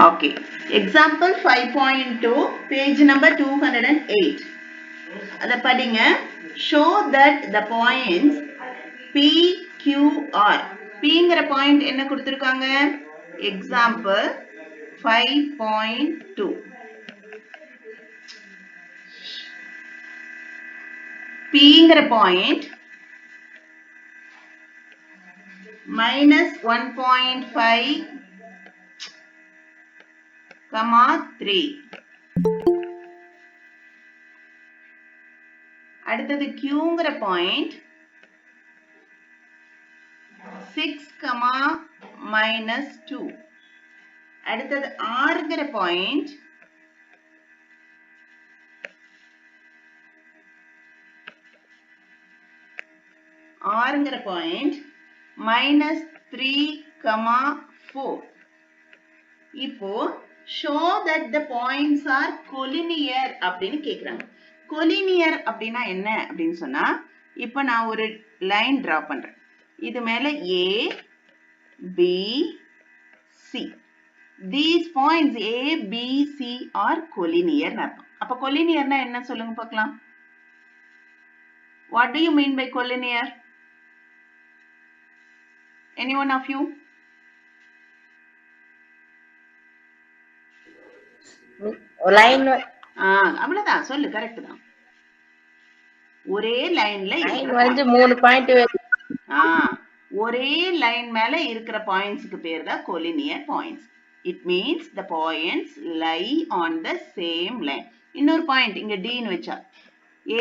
Okay. Example 5.2, page number 208. Adha padinga. Show that the points P, Q, R. Pங்கிற point என்ன கொடுத்திருக்காங்க? Example 5.2. Pங்கிற point minus 1.5, 3. அடுத்தது Qங்கிற point 6, minus 2. அடுத்தது Rங்கிற point minus 3, 4. இப்போ show that the points are collinear அப்படின்னு கேக்குறாங்க. collinear அப்படின்னா என்ன அப்படின்னு சொன்னா, இப்போ நான் ஒரு லைன் டிரா பண்றேன். இது மேல A, B, C. These points A, B, C are collinear. அப்ப collinearனா என்ன சொல்லுங்க பார்க்கலாம். What do you mean by collinear? Anyone of you? Line அவ்வளவுதான் சொல்லு, கரெக்ட் தான். ஒரே லைன்ல வந்து 3 பாயிண்ட் ஒரே லைன் மேல இருக்கிற பாயிண்ட்ஸ்க்கு பேர் தான் collinear points. It means the points lie on the same line. இன்னொரு பாயிண்ட் இங்க D ன்னு வெச்சா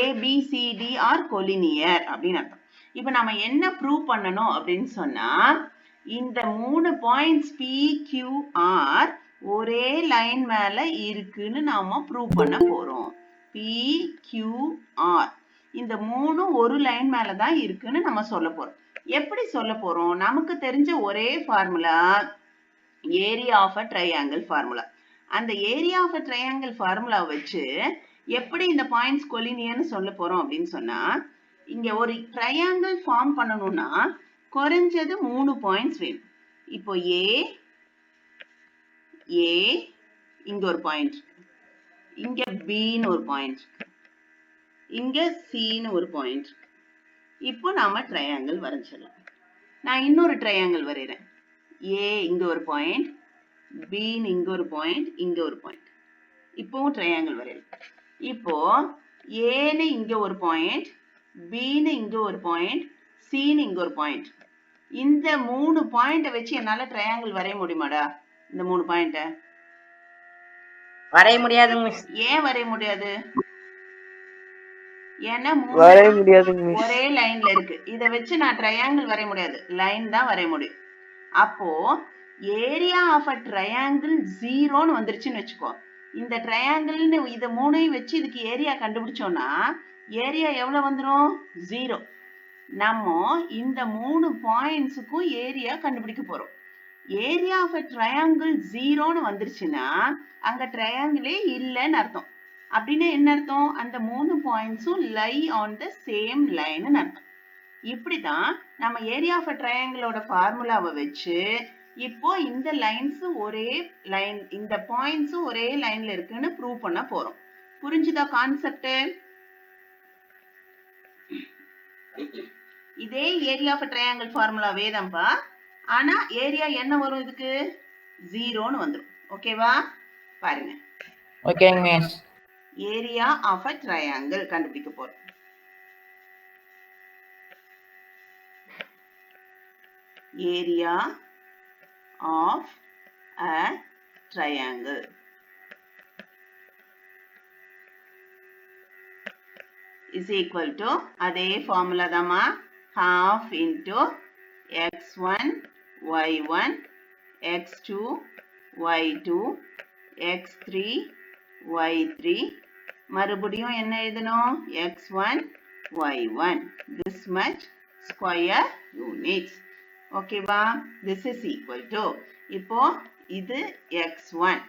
A, B, C, D are collinear அப்படின்னு அர்த்தம். இப்போ நாம என்ன ப்ரூவ் பண்ணணும் அப்படின்னு சொன்னா, இந்த 3 பாயிண்ட்ஸ் P, Q, R ஒரே லைன் மேல இருக்குன்னு நாம ப்ரூவ் பண்ண போறோம். P, Q, R இந்த 3 ஒரு லைன் மேல தான் இருக்குன்னு நம்ம சொல்ல போறோம். எப்படி சொல்ல போறோம்? நமக்கு தெரிஞ்ச ஒரே formula area of a triangle formula. அந்த area of a triangle formula வச்சு எப்படி இந்த பாயிண்ட்ஸ் கொலினியர்னு சொல்ல போறோம் அப்படின்னு சொன்னா, இங்க ஒரு ட்ரையாங்கிள் ஃபார்ம் பண்ணணும்னா குறைஞ்சது 3 பாயிண்ட்ஸ் வேணும். இப்போ A இங்க ஒரு பாயிண்ட் இருக்கு, இங்க B ன்னு ஒரு பாயிண்ட் இருக்கு, இங்க C ன்னு ஒரு பாயிண்ட் இருக்கு. இப்போ நாம ட்ரையாங்கிள் வரைஞ்சிடலாம். நான் இன்னொரு ட்ரையாங்கிள் வரைகிறேன். A இங்க ஒரு பாயிண்ட், B ன்னு இங்க ஒரு பாயிண்ட், இங்க ஒரு பாயிண்ட். இப்போவும் ட்ரையாங்கிள் வரையலாம். இப்போ A ன்னு இங்க ஒரு பாயிண்ட், B ன்னு இங்க ஒரு பாயிண்ட், C ன்னு இங்க ஒரு பாயிண்ட். இந்த 3 பாயிண்ட வச்சு என்னால ட்ரையாங்கிள் வரைய முடியுமாடா? இந்த 3 பாயிண்ட வரைய முடியாது மிஸ். ஏன் வரைய முடியாது? ஏன்னா ஒரே லைன்ல இருக்கு. இத வச்சு நான் ட்ரையாங்கிள் வரைய முடியாது, லைன் தான் வரைய முடியும். அப்போ ஏரியா ஆஃப் அ ட்ரையாங்கிள் 0ன்னு வந்துருச்சுன்னு வச்சுக்கோ. இந்த ட்ரையாங்கிள்னு இத 3ஐயும் வச்சு இதுக்கு ஏரியா கண்டுபிடிச்சோம்னா ஏரியா எவ்வளவு வந்துரும்? 0. நம்ம இந்த 3 பாயிண்ட்ஸுக்கும் ஏரியா கண்டுபிடிக்க போறோம். ஏரியா ஆஃப் அ ட்ரையாங்கிள் 0ன்னு வந்துருச்சுன்னா அங்க ட்ரையாங்கிளே இல்லைன்னு அர்த்தம். அப்படின்னா என்ன அர்த்தம்? அந்த 3 பாயிண்ட்ஸும் லை ஆன் த சேம் லைன்னு அர்த்தம். இப்படிதான் நம்ம ஏரியா ஆஃப் அ ட்ரையாங்கிளோட ஃபார்முலாவை வச்சு இப்போ இந்த லைன்ஸ் ஒரே லைன், இந்த பாயிண்ட்ஸ் ஒரே லைன்ல இருக்குன்னு ப்ரூவ் பண்ண போறோம். புரிஞ்சுதா கான்செப்ட்? இதே ஏரியா ஆஃப் அ ட்ரையாங்கிள் ஃபார்முலாவே தான்ப்பா. ஆனா ஏரியா என்ன வரும்? இதுக்கு 0ன்னு வந்துரும். ஓகேவா? பாருங்க. ஓகேங்க miss. Area of a triangle கண்டுபிடிக்க போறோம். Area of a triangle is equal to அதே ஃபார்முலா தாமா, half into x1 y1 x2 y2 x3 y3 மறுபடியும் என்ன எழுதணும்? x1 y1 this much square units. ஓகேவா? this is equal to, இப்போ இது x1,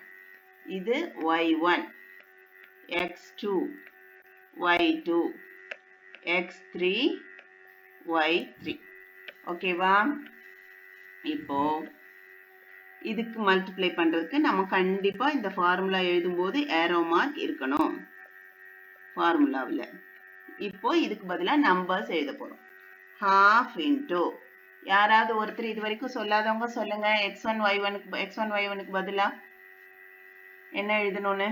இது y1, x2 y2 x3 y3. ஓகேவா? இப்போ இதுக்கு மல்டிப்ளை பண்றதுக்கு நம்ம கண்டிப்பா இந்த ஃபார்முலா எழுதும்போது ஏரோ மார்க் இருக்கணும் ஃபார்முலாவில். இப்போ இதுக்கு பதிலா நம்பர்ஸ் எழுத போறோம். half into யாராவது ஒருத்தர் இது வரைக்கும் சொல்லாதவங்க சொல்லுங்க. x1 y1க்கு பதிலா என்ன எழுதணும்னு?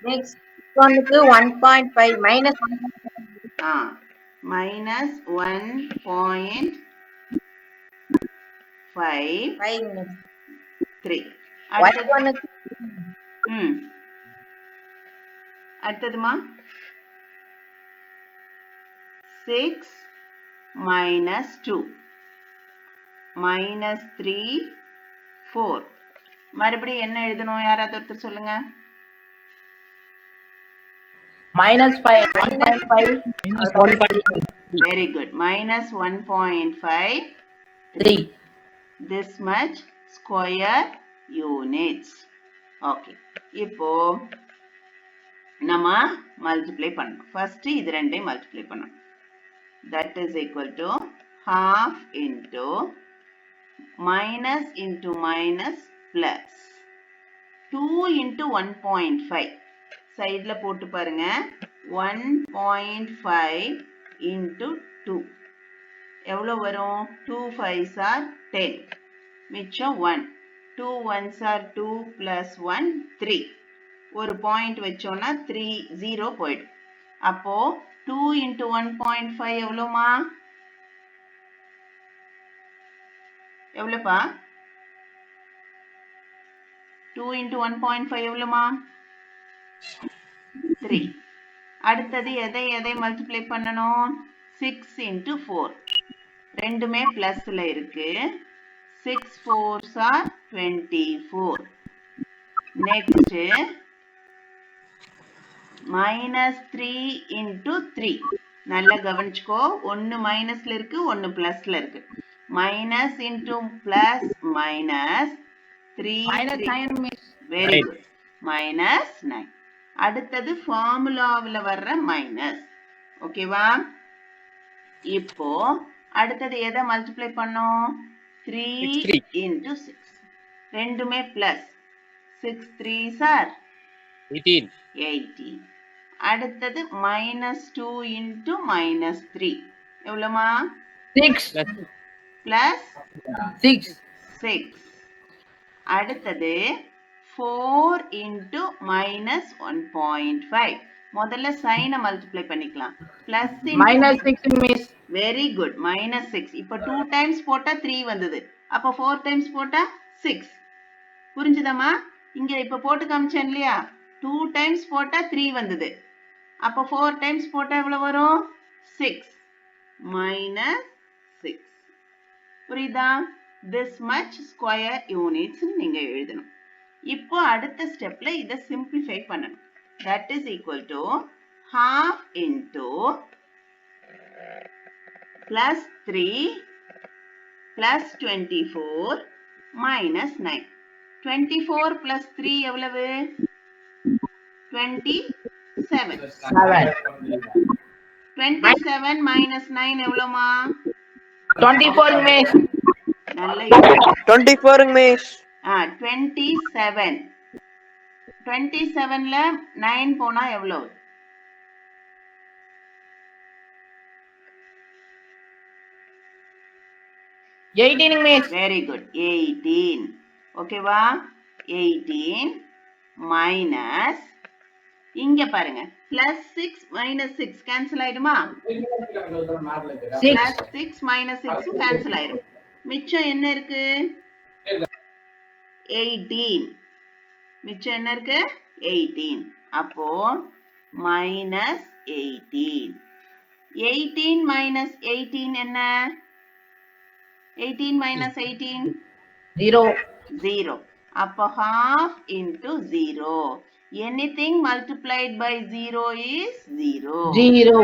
Next ஒன்னுக்கு 1.5 மைனஸ் minus 1.53. அடுத்ததுமா 6 minus 2 minus 3 4. மறுபடியும் என்ன எழுதணும்? யாராவது ஒருத்தர் சொல்லுங்க. minus 1.5 very good. minus 1.53. this much square units. okay, இப்போ நம்ம மல்டிப்ளை பண்ணணும். ஃபர்ஸ்ட் இது ரெண்டையும் மல்டிப்ளை பண்ணணும். that is equal to half into minus into minus plus 2 into 1.5. சைடுல போட்டு பாருங்க. 1.5 into 2 எவ்வளவு வரும்? 2 5s are 10. மிச்சம் 1. 2 1s are 2 plus 1 3. ஒரு பாயிண்ட் வச்சோம்னா 3 0 போயிடும். அப்போ 2 into 1.5 எவ்வளவுமா? எவ்வளவுப்பா? 2 into 1.5 எவ்வளவுமா? 3. அடுத்தது எதை மல்டிப்ளை பண்ணணும்? 6 into 4. ரெண்டுமே பிளஸ்ல இருக்கு. 6 4s are 24. Next minus 3 into 3. நல்லா கவனிச்சுக்கோ. ஒன்னு மைனஸ்ல இருக்கு, ஒன்னு பிளஸ்ல இருக்கு. minus into plus minus 3 very good. minus 9. அடுத்தது ஃபார்முலாவில் வர்ற மைனஸ். ஓகேவா? இப்போ அடுத்தது எதை மல்டிப்ளை பண்ணோம்? 3 into 6. ரெண்டுமே பிளஸ். 6 3s are 18. அடுத்தது minus 2 into minus 3 எவ்வளவுமா? 6 plus 6. அடுத்தது 4 into minus 1.5. முதல்ல சைனை மல்டிப்ளை பண்ணிக்கலாம். Plus minus 6 miss. Very good. minus 6. இப்போ 2 டைம்ஸ் போட்டா 3 வந்தது. அப்போ 4 டைம்ஸ் போட்டா 6. புரிஞ்சுதாமா? இங்க இப்ப போட்டு காமிச்சேன் இல்லையா? 2 டைம்ஸ் போட்டா 3 வந்தது. அப்போ 4 டைம்ஸ் போட்டா எவ்வளவு வரும்? 6 minus 6. புரியுதா? this much square units நீங்க எழுதணும். இப்போ அடுத்த ஸ்டெப்ல இதை சிம்பிளிஃபை பண்ணணும். that is equal to half into plus 3 plus 24 minus 9. 24 plus 3 எவ்வளவு? 27. 27 minus 9 எவ்வளவுமா? 24 மிஸ். நல்ல 24 மிஸ். 27. 27ல 9 போனா எவ்வளவு? 18 மிஸ். Very good. 18. ஓகேவா? 18 மைனஸ் இங்க பாருங்க பிளஸ் 6 மைனஸ் 6 கேன்சல் ஆயிடுமா? பிளஸ் 6 மைனஸ் 6 கேன்சல் ஆயிடும். மிச்சம் என்ன இருக்கு? 18. மிச்சம் என்ன இருக்கு? 18. அப்போ மைனஸ் 18. 18 மைனஸ் 18 என்ன? 18 minus 18 0. அப்போ half into 0. anything multiplied by 0 is 0.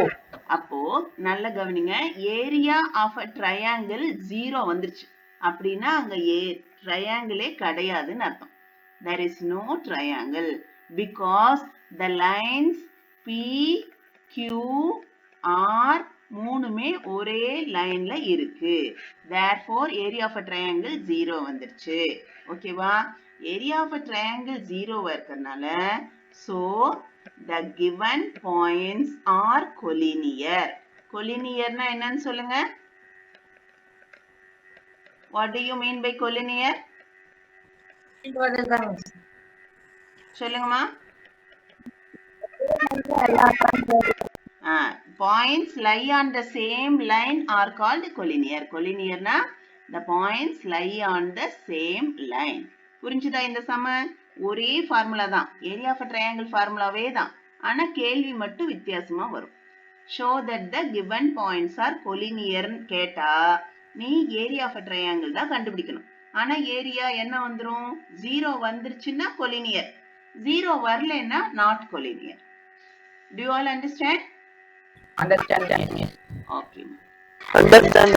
அப்போ நல்ல கவனிங்க. ஏரியா ஆஃப் a triangle 0 வந்துருச்சு அப்படின்னா அங்க ட்ரையாங்கிளே கிடையாதுன்னு அர்த்தம். there is no triangle because the lines P, Q, R மூணுமே ஒரே லைன்ல இருக்கு. therefore area of a triangle 0 வந்துருச்சு. ஓகேவா? ஏரியா ஆஃப் a triangle 0 இருக்கறனால so the given points are collinear. collinearனா என்னன்னு சொல்லுங்க? what do you mean by collinear? சொல்லுங்கம்மா. Points lie on the same line are called collinear. collinear na the points lie on the same line. புரிஞ்சுதா இந்த சம? ஒரே formula தான், area of triangle ஃபார்முலாவே தான், ஆனா கேள்வி மட்டும் வித்தியாசமா வரும். show that the given points are collinear கேட்டா நீ ஏரியா ஆஃப் ட்ரையாங்கிள் தான் கண்டுபிடிக்கணும். ஆனா ஏரியா என்ன வந்துரும்? 0 வந்துருச்சுன்னா collinear, 0 வரலன்னா not collinear. Do you all understand? Understand, miss. Okay. Understand.